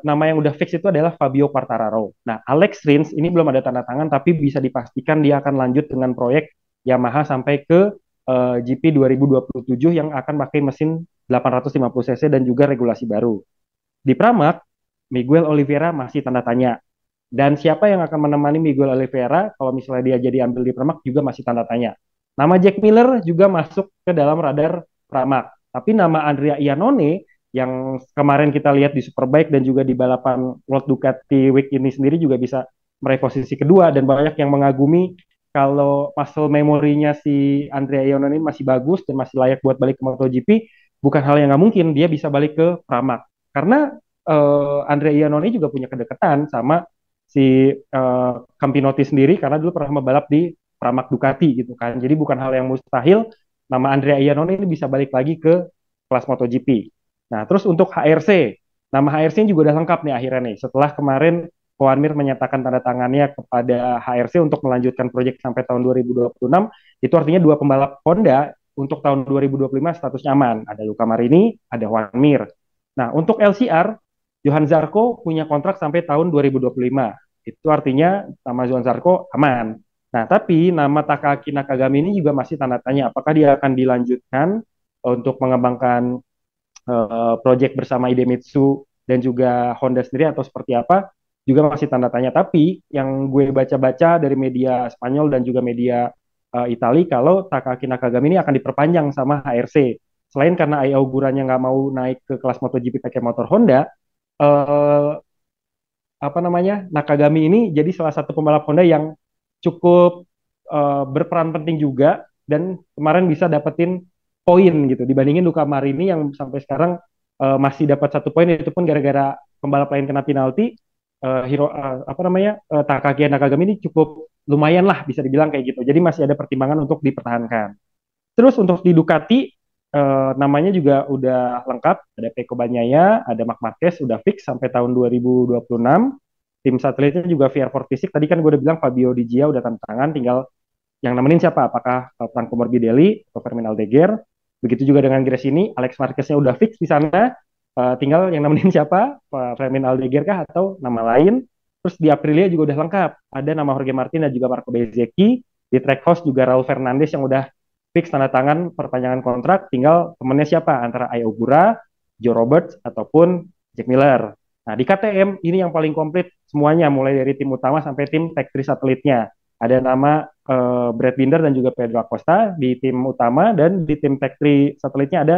nama yang udah fix itu adalah Fabio Quartararo. Nah, Alex Rins ini belum ada tanda tangan, tapi bisa dipastikan dia akan lanjut dengan proyek Yamaha sampai ke GP 2027 yang akan pakai mesin 850 cc dan juga regulasi baru. Di Pramac, Miguel Oliveira masih tanda tanya. Dan siapa yang akan menemani Miguel Oliveira kalau misalnya dia jadi ambil di Pramac juga masih tanda tanya. Nama Jack Miller juga masuk ke dalam radar Pramac. Tapi nama Andrea Iannone yang kemarin kita lihat di Superbike dan juga di balapan World Ducati Week ini sendiri juga bisa meraih posisi kedua dan banyak yang mengagumi kalau muscle memorinya si Andrea Iannone ini masih bagus dan masih layak buat balik ke MotoGP, bukan hal yang nggak mungkin dia bisa balik ke Pramac. Karena Andrea Iannone juga punya kedekatan sama si Campinotti sendiri karena dulu pernah membalap di Pramac Ducati gitu kan. Jadi bukan hal yang mustahil nama Andrea Iannone ini bisa balik lagi ke kelas MotoGP. Nah, terus untuk HRC, nama HRC juga udah lengkap nih akhirnya nih. Setelah kemarin Juan Mir menyatakan tanda tangannya kepada HRC untuk melanjutkan proyek sampai tahun 2026, itu artinya dua pembalap Honda untuk tahun 2025 statusnya aman. Ada Luca Marini, ada Juan Mir. Nah, untuk LCR, Johan Zarco punya kontrak sampai tahun 2025. Itu artinya nama Johan Zarco aman. Nah, tapi nama Takaki Nakagami ini juga masih tanda tanya apakah dia akan dilanjutkan untuk mengembangkan project bersama Idemitsu dan juga Honda sendiri atau seperti apa juga masih tanda tanya. Tapi yang gue baca-baca dari media Spanyol dan juga media Itali kalau Takaki Nakagami ini akan diperpanjang sama HRC. Selain karena Ai Auguranya nggak mau naik ke kelas MotoGP pakai motor Honda, eh, apa namanya Nakagami ini jadi salah satu pembalap Honda yang cukup berperan penting juga dan kemarin bisa dapetin poin gitu dibandingin Luca Marini yang sampai sekarang masih dapat 1 poin itu pun gara-gara pembalap lain kena penalti. Apa namanya Takaki Nakagami ini cukup lumayan lah bisa dibilang kayak gitu. Jadi masih ada pertimbangan untuk dipertahankan. Terus untuk di Ducati namanya juga udah lengkap, ada Pecco Bagnaia, ada Marc Marquez udah fix sampai tahun 2026. Tim satelitnya juga VR46. Tadi kan gue udah bilang Fabio Di Gio udah tanda tangan, tinggal yang nemenin siapa? Apakah Franco Morbidelli atau Fermin Aldeguer? Begitu juga dengan Gresini, Alex Marqueznya udah fix di sana. Tinggal yang nemenin siapa? Fermin Aldeguer kah atau nama lain? Terus di Aprilia juga udah lengkap. Ada nama Jorge Martin dan juga Marco Bezzecchi. Di Trackhouse juga Raul Fernandez yang udah fix tanda tangan perpanjangan kontrak. Tinggal temennya siapa? Antara Ai Ogura, Joe Roberts, ataupun Jack Miller. Nah, di KTM ini yang paling komplit semuanya, mulai dari tim utama sampai tim Tech 3 satelitnya. Ada nama Brad Binder dan juga Pedro Acosta di tim utama, dan di tim Tech 3 satelitnya ada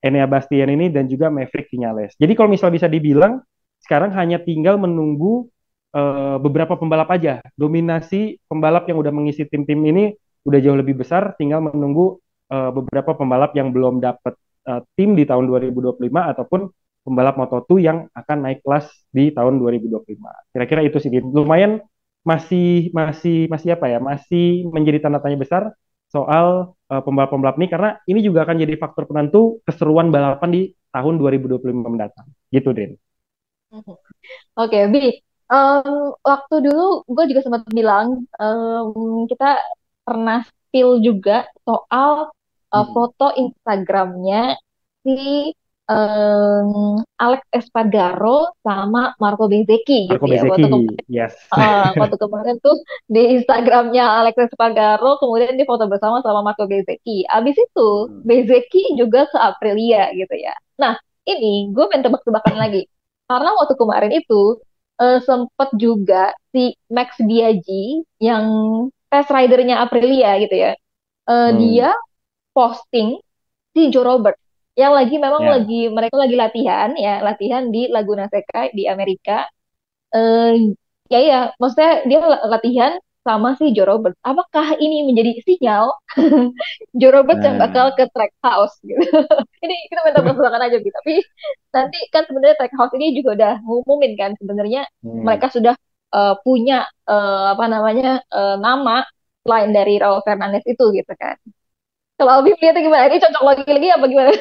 Enea Bastianini dan juga Maverick Vinales. Jadi kalau misalnya bisa dibilang, sekarang hanya tinggal menunggu beberapa pembalap aja. Dominasi pembalap yang udah mengisi tim-tim ini udah jauh lebih besar, tinggal menunggu beberapa pembalap yang belum dapat tim di tahun 2025 ataupun pembalap Moto2 yang akan naik kelas di tahun 2025. Kira-kira itu sih, lumayan masih apa ya, masih menjadi tanda tanya besar soal pembalap-pembalap ini karena ini juga akan jadi faktor penentu keseruan balapan di tahun 2025 mendatang. Gitu, Drin. Oke, Bi. Waktu dulu gue juga sempat bilang kita pernah spill juga soal Hmm. foto Instagramnya si Alex Espargaro sama Marco Bezzecchi gitu Marco ya. Waktu Bezzecchi, yes. waktu kemarin tuh di Instagramnya Alex Espargaro, kemudian di foto bersama sama Marco Bezzecchi. Abis itu Hmm. Bezzecchi juga ke Aprilia gitu ya. Nah, ini gue main tebak-tebakan lagi. Karena waktu kemarin itu sempet juga si Max Biaggi yang test ridernya Aprilia gitu ya. Dia Hmm. posting si Joe Robert yang lagi memang Ya. lagi mereka lagi latihan ya, latihan di Laguna Seca di Amerika. eh ya ya, maksudnya dia latihan sama si Joe Roberts. Apakah ini menjadi sinyal Joe Roberts yang bakal Nah. ke track house gitu? Ini kita minta persilakan aja gitu. Tapi nanti kan sebenarnya track house ini juga udah ngumumin kan sebenarnya Hmm. mereka sudah punya apa namanya nama lain dari Raul Fernandez itu gitu kan. Kalau Albi lihatnya gimana? Ini cocok lagi apa gimana?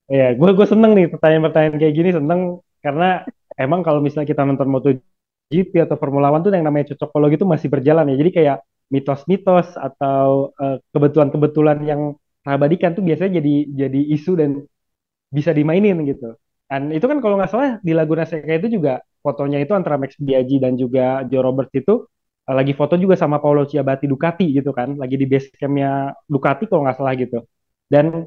Ya, gue seneng nih pertanyaan-pertanyaan kayak gini, seneng karena emang kalau misalnya kita nonton MotoGP atau Formula One tuh yang namanya cocokologi itu masih berjalan ya. Jadi kayak mitos-mitos atau kebetulan-kebetulan yang terabadikan tuh biasanya jadi isu dan bisa dimainin gitu. Dan itu kan kalau nggak salah di Laguna Seca itu juga fotonya itu antara Max Biaggi dan juga Joe Roberts itu lagi foto juga sama Paolo Ciabatti Ducati gitu kan, lagi di base campnya Ducati kalau nggak salah gitu. Dan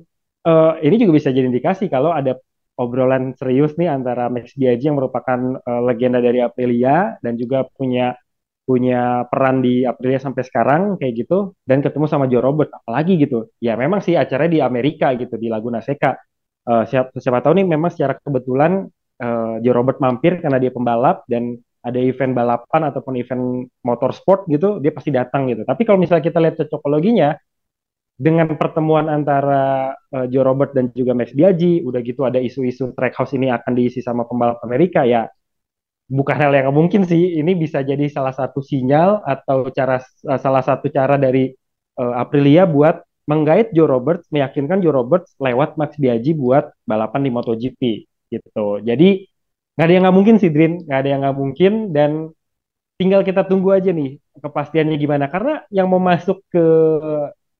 ini juga bisa jadi indikasi kalau ada obrolan serius nih antara Max Biaggi yang merupakan legenda dari Aprilia dan juga punya punya peran di Aprilia sampai sekarang kayak gitu dan ketemu sama Joe Robert apalagi gitu ya memang sih acaranya di Amerika gitu di Laguna Seca. Siapa tahu nih memang secara kebetulan Joe Robert mampir karena dia pembalap dan ada event balapan ataupun event motorsport gitu dia pasti datang gitu tapi kalau misalnya kita lihat cocokologinya dengan pertemuan antara Joe Robert dan juga Max Biaggi udah gitu ada isu-isu trackhouse ini akan diisi sama pembalap Amerika ya bukan hal yang mungkin sih. Ini bisa jadi salah satu sinyal atau salah satu cara dari Aprilia buat menggait Joe Roberts, meyakinkan Joe Roberts lewat Max Biaggi buat balapan di MotoGP gitu. Jadi nggak ada yang nggak mungkin sih, Drin. Nggak ada yang nggak mungkin dan tinggal kita tunggu aja nih kepastiannya gimana. Karena yang mau masuk ke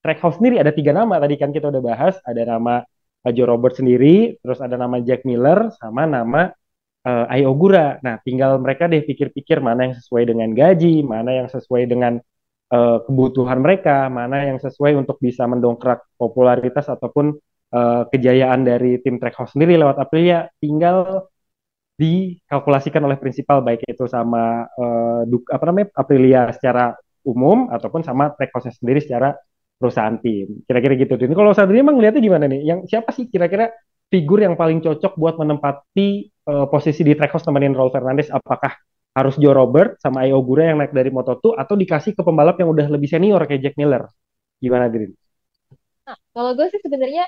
Trackhouse sendiri ada tiga nama tadi kan kita udah bahas. Ada nama Joe Roberts sendiri, terus ada nama Jack Miller, sama nama Ai Ogura. Nah, tinggal mereka deh pikir-pikir mana yang sesuai dengan gaji, mana yang sesuai dengan kebutuhan mereka, mana yang sesuai untuk bisa mendongkrak popularitas ataupun kejayaan dari tim Trackhouse sendiri lewat Aprilia. Tinggal dikalkulasikan oleh prinsipal baik itu sama apa namanya Aprilia secara umum ataupun sama Trackhouse sendiri secara perusahaan tim. Kira-kira gitu. Ini kalau Sadri emang ngeliatnya gimana nih? Yang siapa sih kira-kira figur yang paling cocok buat menempati posisi di Trackhouse nemenin Raul Fernandez? Apakah harus Joe Robert sama Ai Ogura yang naik dari Moto2 atau dikasih ke pembalap yang udah lebih senior kayak Jack Miller? Gimana, Green? Nah, kalau gue sih sebenarnya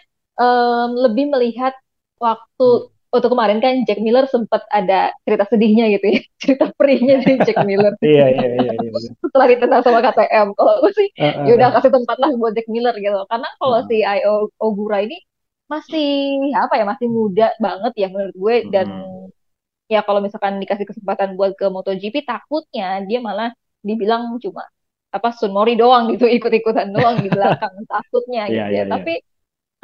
lebih melihat waktu Hmm. waktu kemarin kan Jack Miller sempat ada cerita sedihnya gitu ya, cerita perihnya dari Jack Miller Iya, iya, iya, iya, iya. setelah ditendang sama KTM. Kalau gue sih Uh, ya udah uh, kasih tempat lah buat Jack Miller gitu. Karena kalau si uh. IO Ogura ini masih apa ya masih muda banget ya menurut gue dan Hmm. ya kalau misalkan dikasih kesempatan buat ke MotoGP takutnya dia malah dibilang cuma apa Sun Mori doang gitu ikut-ikutan doang di belakang takutnya Iya, gitu iya, ya. iya. Tapi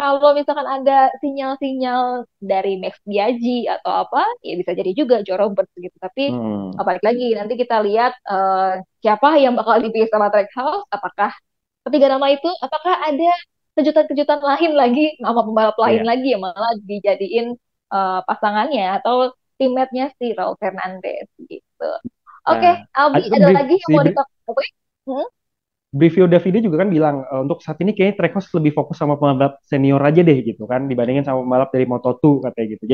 kalau misalkan ada sinyal-sinyal dari Max Biaggi atau apa, ya bisa jadi juga Joe Roberts gitu. Tapi Hmm. apalagi lagi nanti kita lihat siapa yang bakal dipilih sama Trackhouse, apakah ketiga nama itu, apakah ada kejutan-kejutan lain lagi, nama pembalap lain Iya. lagi yang malah dijadiin pasangannya atau teammate-nya si Raul Fernandez gitu. Oke, Nah, Albi ada lagi yang si mau ditakutin? Hmm? Brivio Davide juga kan bilang untuk saat ini kayaknya Trackhouse lebih fokus sama pembalap senior aja deh gitu kan dibandingin sama pembalap dari Moto2 katanya gitu.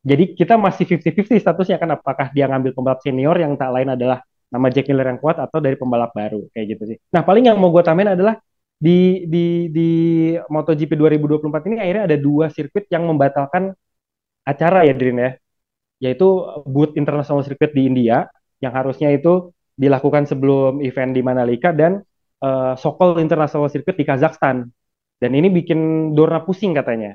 Jadi kita masih 50-50 statusnya kan apakah dia ngambil pembalap senior yang tak lain adalah nama Jack Miller yang kuat atau dari pembalap baru kayak gitu sih. Nah, paling yang mau gue tambahin adalah di MotoGP 2024 ini akhirnya ada dua sirkuit yang membatalkan acara ya, Drin ya, yaitu Booth International Circuit di India yang harusnya itu dilakukan sebelum event di Mandalika dan Sokol International Circuit di Kazakhstan. Dan ini bikin Dorna pusing katanya.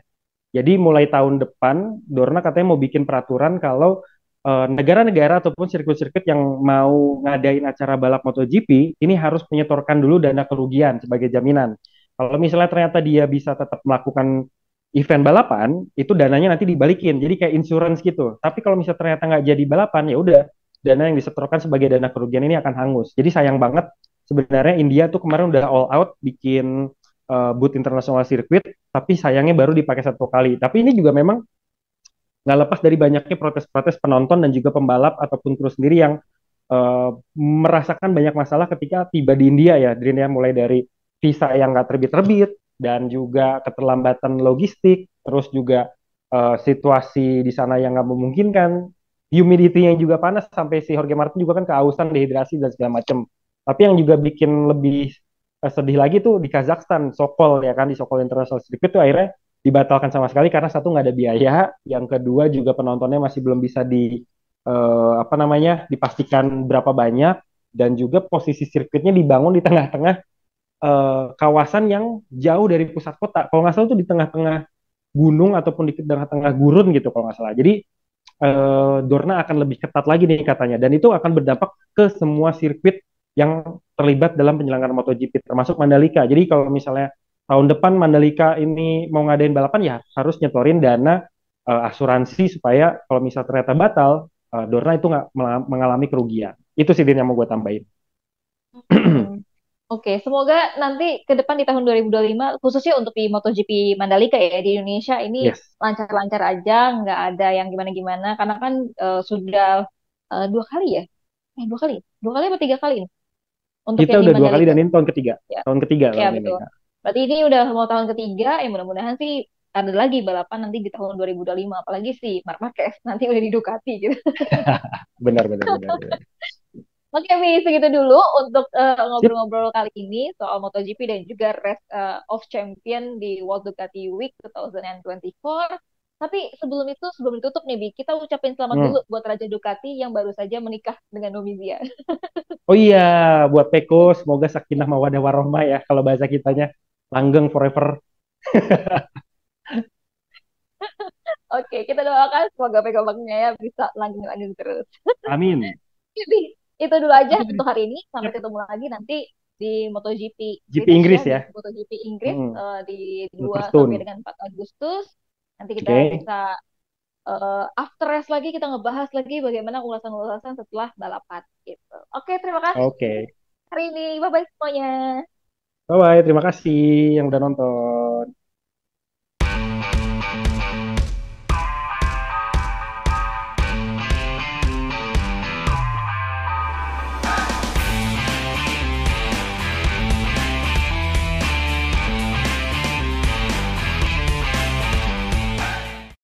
Jadi mulai tahun depan Dorna katanya mau bikin peraturan kalau negara-negara ataupun sirkuit-sirkuit yang mau ngadain acara balap MotoGP ini harus menyetorkan dulu dana kerugian sebagai jaminan. Kalau misalnya ternyata dia bisa tetap melakukan event balapan, itu dananya nanti dibalikin. Jadi kayak insurance gitu. Tapi kalau misalnya ternyata nggak jadi balapan, ya udah dana yang disetorkan sebagai dana kerugian ini akan hangus. Jadi sayang banget sebenarnya India tuh kemarin udah all out bikin booth international circuit, tapi sayangnya baru dipakai satu kali. Tapi ini juga memang nggak lepas dari banyaknya protes-protes penonton dan juga pembalap ataupun kru sendiri yang merasakan banyak masalah ketika tiba di India ya, Drin ya, mulai dari visa yang nggak terbit-terbit dan juga keterlambatan logistik, terus juga situasi di sana yang nggak memungkinkan, humidity yang juga panas sampai si Jorge Martin juga kan kehausan, dehidrasi dan segala macam. Tapi yang juga bikin lebih sedih lagi tuh di Kazakhstan, Sokol ya kan, di Sokol International Circuit tuh akhirnya dibatalkan sama sekali karena satu nggak ada biaya, yang kedua juga penontonnya masih belum bisa apa namanya dipastikan berapa banyak, dan juga posisi sirkuitnya dibangun di tengah-tengah kawasan yang jauh dari pusat kota. Kalau nggak salah itu di tengah-tengah gunung ataupun di tengah-tengah gurun gitu kalau nggak salah. Jadi Dorna akan lebih ketat lagi nih katanya, dan itu akan berdampak ke semua sirkuit yang terlibat dalam penyelenggaraan MotoGP termasuk Mandalika. Jadi kalau misalnya tahun depan Mandalika ini mau ngadain balapan ya harus nyetorin dana asuransi supaya kalau misal ternyata batal, Dorna itu nggak mengalami kerugian. Itu sih Din yang mau gue tambahin. Hmm. Oke, semoga nanti ke depan di tahun 2025, khususnya untuk di MotoGP Mandalika ya, di Indonesia ini Yes, lancar-lancar aja, nggak ada yang gimana-gimana, karena kan sudah dua kali ya? Dua kali atau tiga kali nih untuk kita yang di udah dua kali Mandalika? dan ini tahun ketiga. Ya, Tahun ketiga ya tahun ini. betul. Berarti ini udah mau tahun ketiga, ya mudah-mudahan sih ada lagi balapan nanti di tahun 2025, apalagi sih Marc Marquez nanti udah di Ducati gitu. Benar, benar, benar, benar. Oke, Mi, segitu dulu untuk Sip. ngobrol-ngobrol kali ini soal MotoGP dan juga Race of Champion di World Ducati Week 2024. Tapi sebelum itu, sebelum ditutup nih, Bi, kita ucapin selamat dulu Hmm. buat Raja Ducati yang baru saja menikah dengan Novizia. Oh iya, buat Peko, semoga sakinah mawadah warohmah ya, kalau bahasa kitanya. Langgeng forever. Oke, kita doakan semoga pegang ya bisa langgeng-langgeng terus. Amin. Jadi, itu dulu aja Oke, Dri. untuk hari ini. Sampai Yap. ketemu lagi nanti di MotoGP GP British ya, Inggris di ya. MotoGP Inggris Hmm. di 2 sampai Silverstone. dengan 4 Agustus. Nanti kita Oke. bisa after race lagi kita ngebahas lagi bagaimana ulasan-ulasan setelah balapan gitu. Oke, terima kasih Oke. hari ini. Bye bye semuanya. Bye-bye. Terima kasih yang udah nonton.